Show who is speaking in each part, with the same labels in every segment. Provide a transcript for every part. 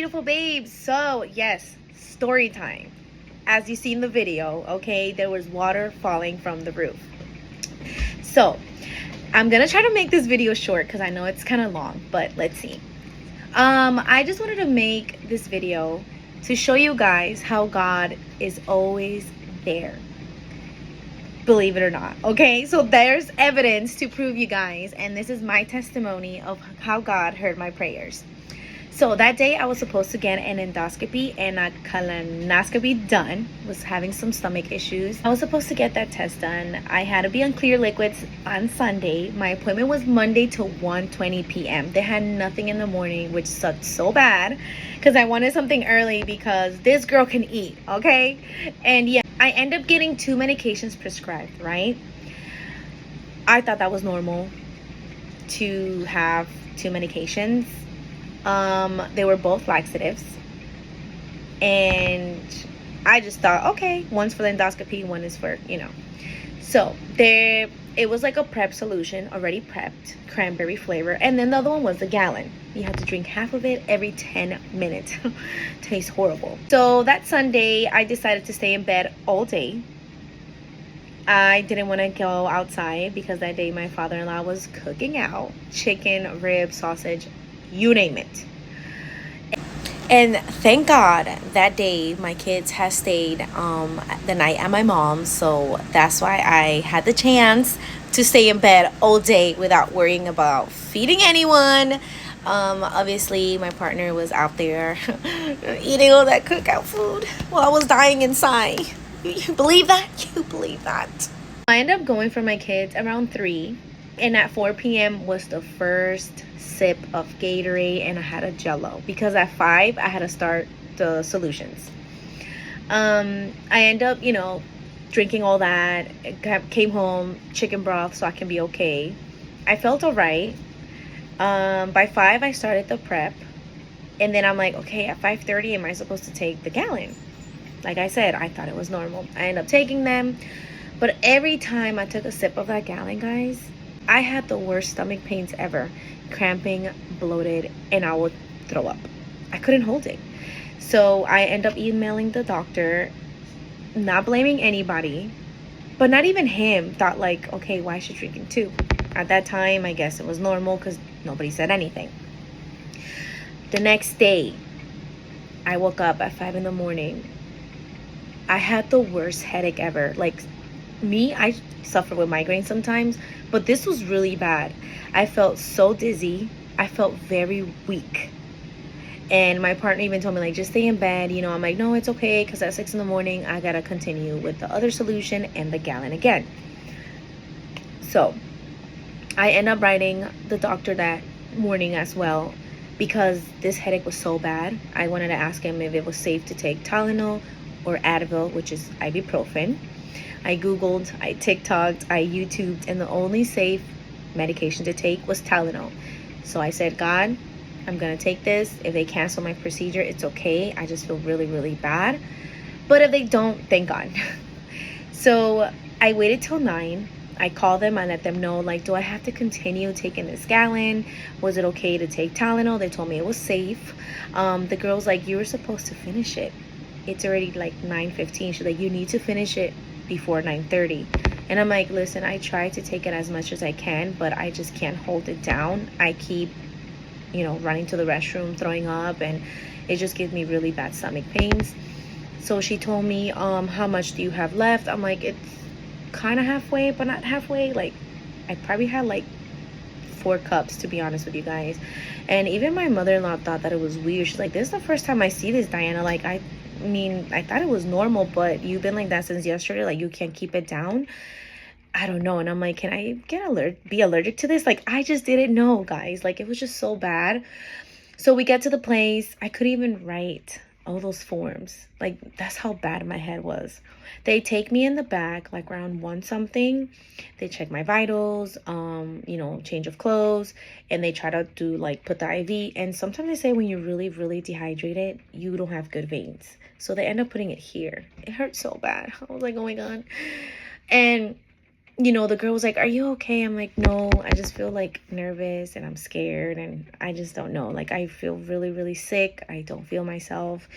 Speaker 1: beautiful babes. So yes, story time. As you see in the video, okay, there was water falling from the roof. So I'm gonna try to make this video short because I know it's kind of long, but let's see. I just wanted to make this video to show you guys how God is always there, believe it or not. Okay, so there's evidence to prove you guys, and this is my testimony of how God heard my prayers. So that day I was supposed to get an endoscopy and a colonoscopy done. Was having some stomach issues. I was supposed to get that test done. I had to be on clear liquids on Sunday. My appointment was Monday to 1:20 p.m. They had nothing in the morning, which sucked so bad because I wanted something early because this girl can eat, okay? And yeah, I end up getting 2 medications prescribed, right? I thought that was normal to have 2 medications. They were both laxatives, and I just thought, okay, one's for the endoscopy, one is for, So it was like a prep solution, already prepped, cranberry flavor, and then the other one was a gallon. You had to drink half of it every 10 minutes. Tastes horrible. So that Sunday, I decided to stay in bed all day. I didn't want to go outside because that day my father-in-law was cooking out chicken, ribs, sausage, you name it. And thank God that day my kids had stayed the night at my mom's, so that's why I had the chance to stay in bed all day without worrying about feeding anyone. Obviously my partner was out there eating all that cookout food while I was dying inside. You believe that? You believe that? I ended up going for my kids around 3, and at 4 p.m. was the first sip of Gatorade, and I had a Jello because at 5 I had to start the solutions. I end up, drinking all that. Came home, chicken broth, so I can be okay. I felt all right. By 5 I started the prep, and then I'm like, okay, at 5:30 am I supposed to take the gallon? Like I said, I thought it was normal. I ended up taking them, but every time I took a sip of that gallon, guys, I had the worst stomach pains ever. Cramping, bloated, and I would throw up. I couldn't hold it. So I end up emailing the doctor, not blaming anybody, but not even him thought like, okay, why is she drinking 2? At that time, I guess it was normal because nobody said anything. The next day, I woke up at 5 in the morning. I had the worst headache ever. Like me, I suffer with migraines sometimes, but this was really bad. I felt so dizzy. I felt very weak. And my partner even told me, like, just stay in bed. I'm like, no, it's okay, because at 6 in the morning, I got to continue with the other solution and the gallon again. So I end up writing the doctor that morning as well, because this headache was so bad. I wanted to ask him if it was safe to take Tylenol or Advil, which is ibuprofen. I Googled, I TikToked, I YouTubed, and the only safe medication to take was Tylenol. So I said, God, I'm gonna take this. If they cancel my procedure, it's okay. I just feel really, really bad. But if they don't, thank God. So I waited till 9. I called them. I let them know, like, do I have to continue taking this gallon? Was it okay to take Tylenol? They told me it was safe. The girl's like, you were supposed to finish it. It's already like 9:15. She's like, you need to finish it before 9:30. And I'm like, listen, I try to take it as much as I can, but I just can't hold it down. I keep, running to the restroom, throwing up, and it just gives me really bad stomach pains. So she told me, how much do you have left? I'm like, it's kind of halfway, but not halfway. Like, I probably had like 4 cups, to be honest with you guys. And even my mother-in-law thought that it was weird. She's like, this is the first time I see this, Diana. Like, I thought it was normal, but you've been like that since yesterday. Like, you can't keep it down. I don't know. And I'm like, can I be allergic to this? Like, I just didn't know, guys. Like, it was just so bad. So we get to the place. I couldn't even write all those forms. Like, that's how bad my head was. They take me in the back, like around 1 something. They check my vitals, change of clothes, and they try to do, like, put the IV. And sometimes they say when you're really, really dehydrated, you don't have good veins. So they end up putting it here. It hurt so bad. I was like, oh my God. And the girl was like, "Are you okay?" I'm like, "No, I just feel like nervous and I'm scared and I just don't know. Like I feel really, really sick. I don't feel myself."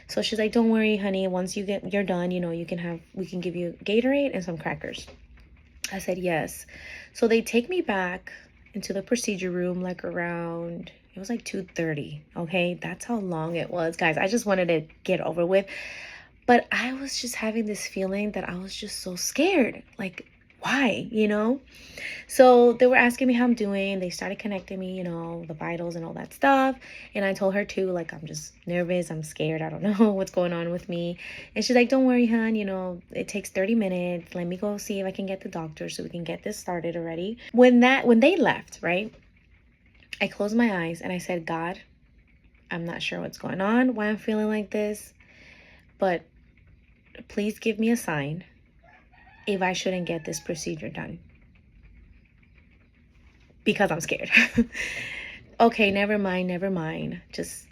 Speaker 1: So she's like, "Don't worry, honey. Once you're done, we can give you Gatorade and some crackers." I said, "Yes." So they take me back into the procedure room like around, it was like 2:30. Okay? That's how long it was, guys. I just wanted to get over with. But I was just having this feeling that I was just so scared. Like, why, So they were asking me how I'm doing. They started connecting me, the vitals and all that stuff. And I told her too, like, I'm just nervous. I'm scared. I don't know what's going on with me. And she's like, "Don't worry, hon. It takes 30 minutes. Let me go see if I can get the doctor so we can get this started already." When they left, right, I closed my eyes and I said, "God, I'm not sure what's going on, why I'm feeling like this, but please give me a sign if I shouldn't get this procedure done, because I'm scared." Okay, never mind, never mind.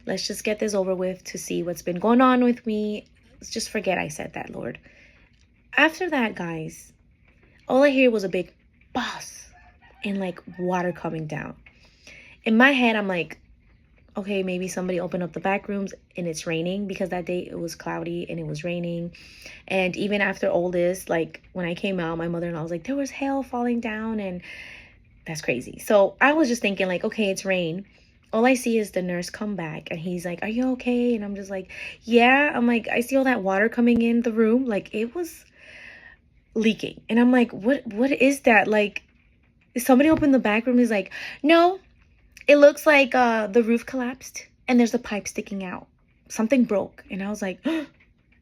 Speaker 1: Let's just get this over with to see what's been going on with me. Let's just forget I said that, Lord. After that, guys, all I hear was a big boss and like water coming down. In my head, I'm like, okay, maybe somebody opened up the back rooms and it's raining, because that day it was cloudy and it was raining. And even after all this, like when I came out, my mother-in-law was like, there was hail falling down, and that's crazy. So I was just thinking like, okay, it's rain. All I see is the nurse come back and he's like, "Are you okay?" And I'm just like, "Yeah." I'm like, I see all that water coming in the room. Like it was leaking. And I'm like, what is that? Like, somebody opened the back room. He's like, "No, it looks like the roof collapsed and there's a pipe sticking out. Something broke." And I was like,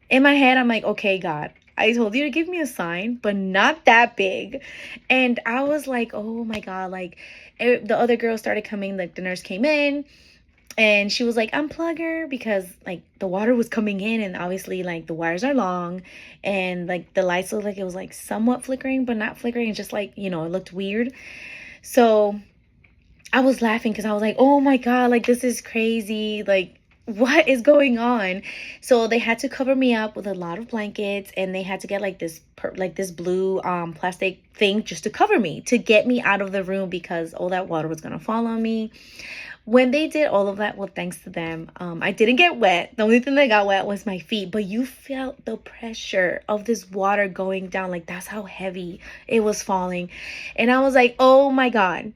Speaker 1: in my head, I'm like, "Okay, God, I told you to give me a sign, but not that big." And I was like, oh my God, like the other girl started coming, like the nurse came in and she was like, "Unplug her," because like the water was coming in and obviously like the wires are long and like the lights looked like it was like somewhat flickering, but not flickering. Just like, it looked weird. So I was laughing because I was like, oh my God, like this is crazy. Like, what is going on? So they had to cover me up with a lot of blankets and they had to get like this blue plastic thing just to cover me, to get me out of the room because all that water was going to fall on me. When they did all of that, well, thanks to them, I didn't get wet. The only thing that got wet was my feet, but you felt the pressure of this water going down. Like that's how heavy it was falling. And I was like, oh my God,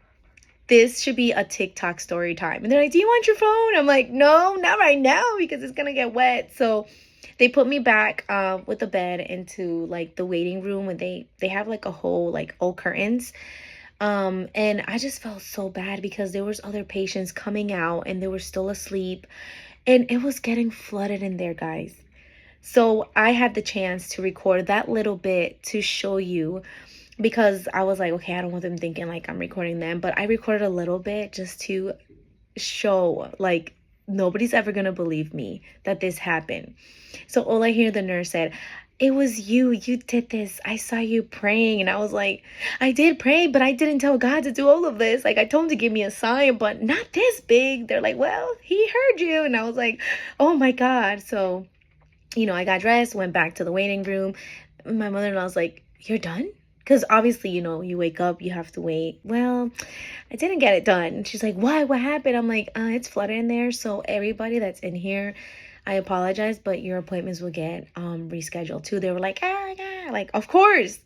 Speaker 1: this should be a TikTok story time. And they're like, "Do you want your phone?" I'm like, "No, not right now because it's going to get wet." So they put me back with the bed into like the waiting room, and they have like a whole like old curtains. And I just felt so bad because there was other patients coming out and they were still asleep and it was getting flooded in there, guys. So I had the chance to record that little bit to show you, because I was like, okay, I don't want them thinking like I'm recording them, but I recorded a little bit just to show like nobody's ever gonna believe me that this happened. So all I hear the nurse said, "It was you did this. I saw you praying." And I was like, I did pray, but I didn't tell God to do all of this. Like I told him to give me a sign, but not this big. They're like, "Well, he heard you." And I was like, oh my God. So I got dressed, went back to the waiting room. My mother-in-law was like, "You're done?" Because obviously, you wake up, you have to wait. Well, I didn't get it done. She's like, "Why? What happened?" I'm like, it's flooded in there. So everybody that's in here, I apologize, but your appointments will get rescheduled too. They were like, yeah, like, of course.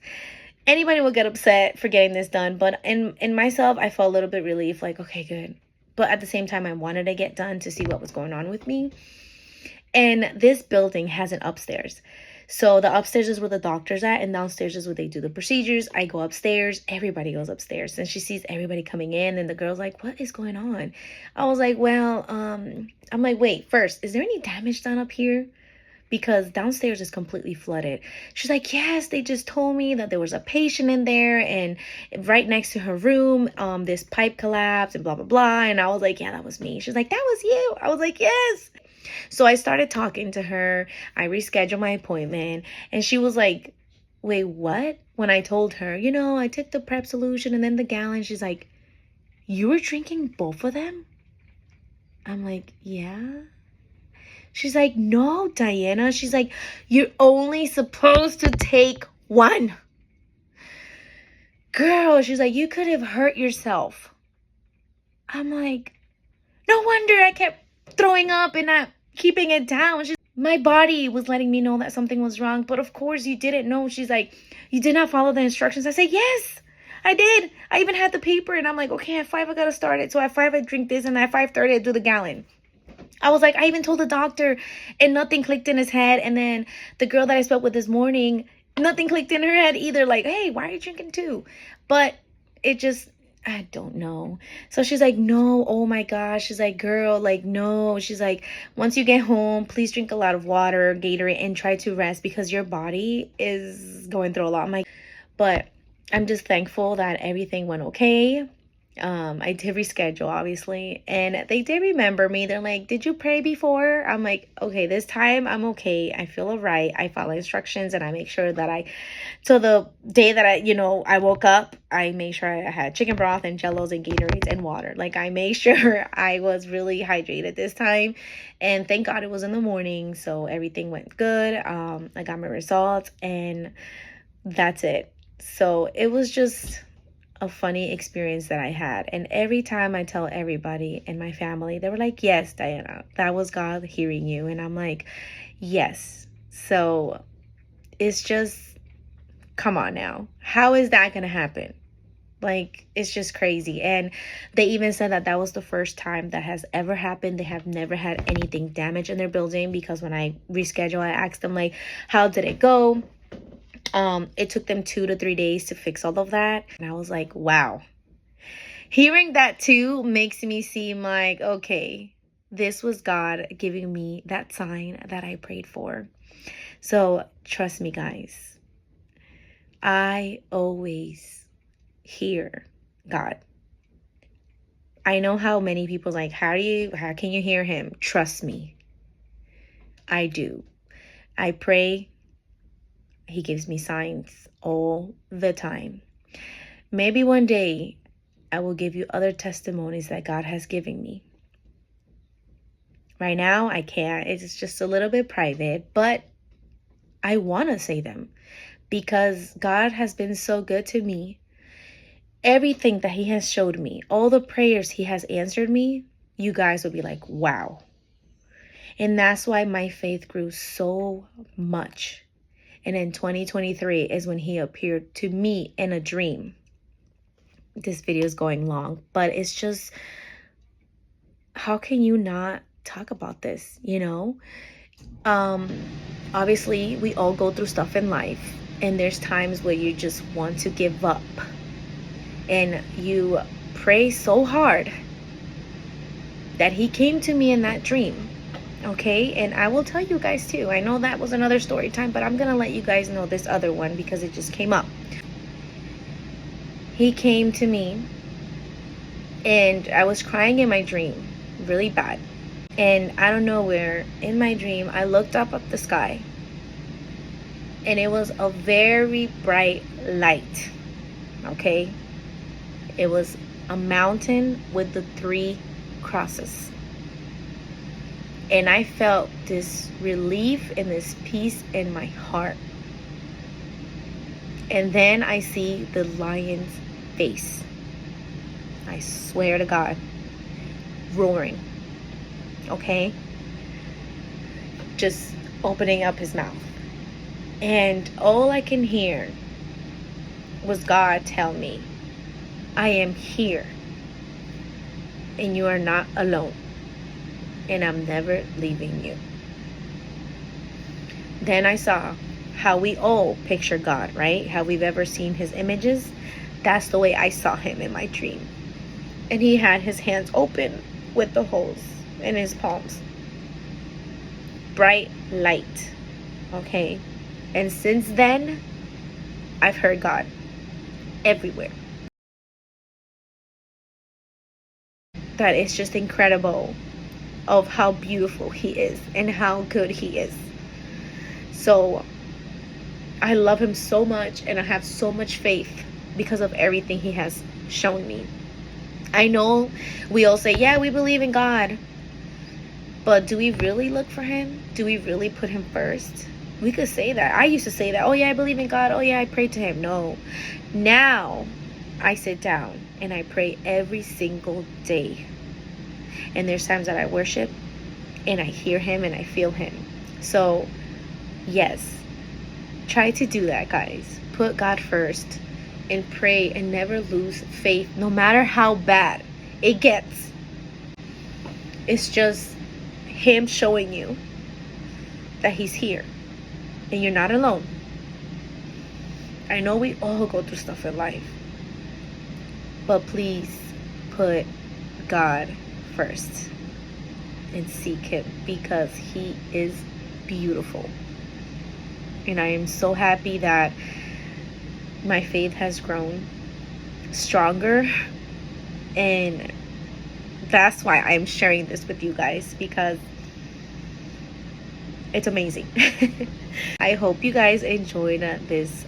Speaker 1: Anybody will get upset for getting this done. But in myself, I felt a little bit relief, like, okay, good. But at the same time, I wanted to get done to see what was going on with me. And this building has an upstairs. So the upstairs is where the doctor's at, and downstairs is where they do the procedures. I go upstairs. Everybody goes upstairs. And she sees everybody coming in, and the girl's like, "What is going on?" I was like, well, I'm like, wait, first, is there any damage done up here? Because downstairs is completely flooded. She's like, "Yes, they just told me that there was a patient in there, and right next to her room, this pipe collapsed and blah, blah, blah." And I was like, "Yeah, that was me." She's like, "That was you?" I was like, "Yes." So I started talking to her. I rescheduled my appointment and she was like, "Wait, what?" When I told her, I took the prep solution and then the gallon. She's like, "You were drinking both of them?" I'm like, "Yeah." She's like, "No, Diana." She's like, "You're only supposed to take one." girl, she's like, you could have hurt yourself. I'm like, no wonder I kept throwing up and not keeping it down. My body was letting me know that something was wrong, but of course you didn't know. She's like, you did not follow the instructions. I said, yes, I did. I even had the paper, and I'm like, okay, at 5 I gotta start it. So at 5 I drink this, and at 5:30 I do the gallon. I was like, I even told the doctor, and nothing clicked in his head. And then the girl that I spoke with this morning, nothing clicked in her head either. Like, hey, why are you drinking too? But it just, I don't know. So she's like, no, oh my gosh. She's like, girl, like, no. She's like, once you get home, please drink a lot of water, Gatorade, and try to rest because your body is going through a lot. I'm like, but I'm just thankful that everything went okay. I did reschedule, obviously, and they did remember me. They're like, did you pray before? I'm like, okay, this time I'm okay. I feel all right. I follow instructions, and I make sure that so the day that I woke up, I made sure I had chicken broth and Jellos and Gatorades and water. Like, I made sure I was really hydrated this time, and thank God it was in the morning, so everything went good. I got my results, and that's it. So it was just a funny experience that I had. And every time I tell everybody in my family, they were like, yes, Diana, that was God hearing you. And I'm like, yes. So it's just, come on now. How is that going to happen? Like, it's just crazy. And they even said that that was the first time that has ever happened. They have never had anything damaged in their building, because when I reschedule, I asked them, like, how did it go? It took them 2 to 3 days to fix all of that. And I was like, wow. Hearing that too makes me seem like, okay, this was God giving me that sign that I prayed for. So trust me, guys. I always hear God. I know how many people like, how can you hear him? Trust me. I do. I pray. He gives me signs all the time. Maybe one day I will give you other testimonies that God has given me. Right now, I can't. It's just a little bit private, but I want to say them because God has been so good to me. Everything that he has showed me, all the prayers he has answered me, you guys will be like, wow. And that's why my faith grew so much. And in 2023 is when he appeared to me in a dream. This video is going long, but it's just, how can you not talk about this, Obviously, we all go through stuff in life, and there's times where you just want to give up. And you pray so hard that he came to me in that dream. Okay, and I will tell you guys too. I know that was another story time, but I'm gonna let you guys know this other one because it just came up. He came to me, and I was crying in my dream, really bad. And I don't know where, in my dream, I looked up at the sky, and it was a very bright light. Okay, it was a mountain with the 3 crosses. And I felt this relief and this peace in my heart. And then I see the lion's face. I swear to God, roaring. Okay? Just opening up his mouth. And all I can hear was God tell me, I am here. And you are not alone. And I'm never leaving you. Then I saw how we all picture God, right? How we've ever seen his images. That's the way I saw him in my dream. And he had his hands open with the holes in his palms. Bright light. Okay? And since then, I've heard God everywhere. That is just incredible of how beautiful he is and how good he is. So I love him so much, and I have so much faith because of everything he has shown me. I know we all say, yeah, we believe in God, but do we really look for him? Do we really put him first? We could say that. I used to say that. Oh yeah, I believe in God. Oh yeah, I pray to him. No. Now I sit down and I pray every single day. And there's times that I worship and I hear him and I feel him. So, yes, try to do that, guys. Put God first and pray and never lose faith, no matter how bad it gets. It's just him showing you that he's here and you're not alone. I know we all go through stuff in life, but please put God first and seek him, because he is beautiful. And I am so happy that my faith has grown stronger, and that's why I'm sharing this with you guys, because it's amazing. I hope you guys enjoyed this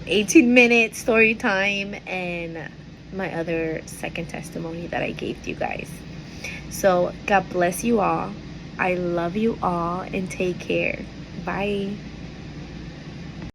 Speaker 1: 18-minute story time and my other second testimony that I gave to you guys. So God bless you all. I love you all and take care. Bye.